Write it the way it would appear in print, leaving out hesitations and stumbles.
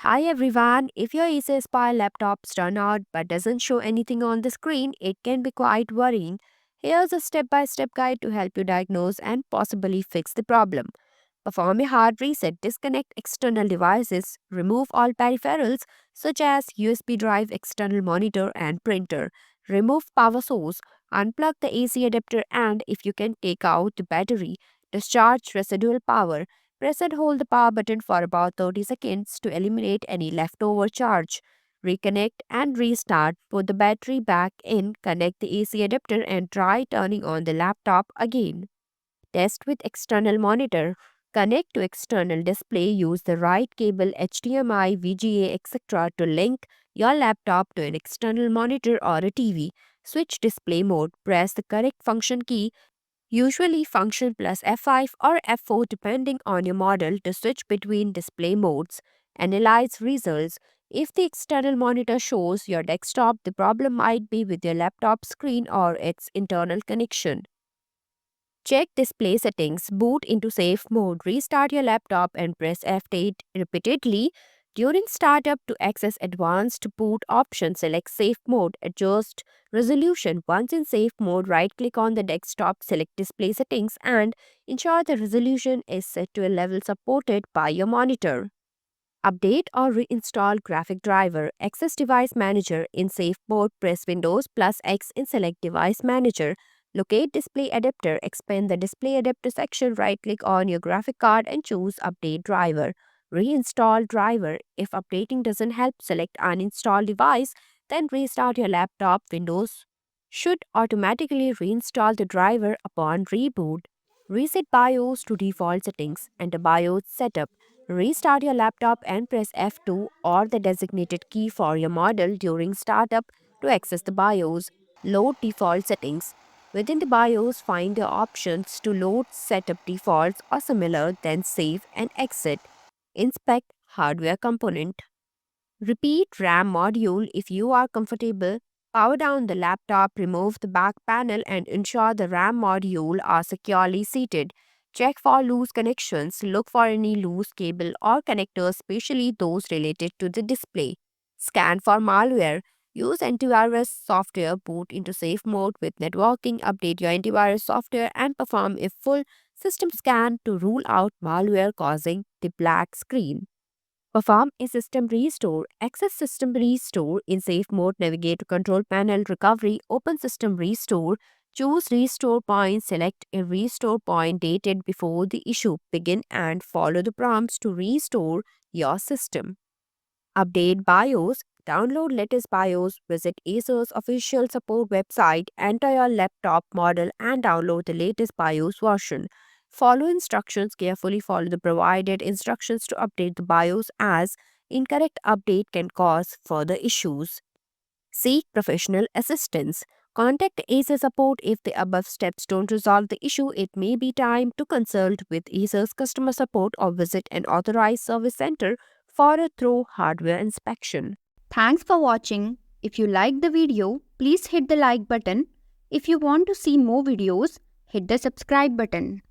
Hi everyone. If your Acer Aspire laptops turn out but doesn't show anything on the screen, it can be quite worrying. Here's a step-by-step guide to help you diagnose and possibly fix the problem. Perform a hard reset, disconnect external devices, remove all peripherals such as USB drive, external monitor and printer. Remove power source, unplug the AC adapter and if you can take out the battery, discharge residual power. Press and hold the power button for about 30 seconds to eliminate any leftover charge. Reconnect and restart. Put the battery back in, connect the AC adapter and try turning on the laptop again. Test with external monitor. Connect to external display. Use the right cable HDMI, VGA, etc. to link your laptop to an external monitor or a TV. Switch display mode. Press the correct function key, usually function plus F5 or F4 depending on your model, to switch between display modes. Analyze results. If the external monitor shows your desktop, the problem might be with your laptop screen or its internal connection. Check display settings, boot into safe mode, restart your laptop and press F8 repeatedly. During startup, to access advanced boot options, select safe mode, adjust resolution. Once in safe mode, right click on the desktop, select display settings and ensure the resolution is set to a level supported by your monitor. Update or reinstall graphic driver. Access device manager. In safe mode, press Windows plus X in select device manager. Locate display adapter. Expand the display adapter section. Right click on your graphic card and choose update driver. Reinstall driver. If updating doesn't help, select uninstall device. Then restart your laptop. Windows should automatically reinstall the driver upon reboot. Reset BIOS to default settings. Enter BIOS setup. Restart your laptop and press F2 or the designated key for your model during startup to access the BIOS. Load default settings. Within the BIOS, find the options to load setup defaults or similar, then save and exit. Inspect hardware component. Repeat RAM module if you are comfortable. Power down the laptop, remove the back panel and ensure the RAM module are securely seated. Check for loose connections. Look for any loose cable or connectors, especially those related to the display. Scan for malware. Use antivirus software, boot into safe mode with networking, update your antivirus software and perform a full system scan to rule out malware causing the black screen. Perform a system restore. Access system restore in safe mode. Navigate to control panel recovery. Open system restore. Choose restore point. Select a restore point dated before the issue. Begin and follow the prompts to restore your system. Update BIOS. Download latest BIOS. Visit Acer's official support website. Enter your laptop model and download the latest BIOS version. Follow instructions carefully. Follow the provided instructions to update the BIOS, as incorrect update can cause further issues. Seek professional assistance. Contact Acer support if the above steps don't resolve the issue. It may be time to consult with Acer's customer support or visit an authorized service center for a thorough hardware inspection. Thanks for watching. If you liked the video, please hit the like button. If you want to see more videos, hit the subscribe button.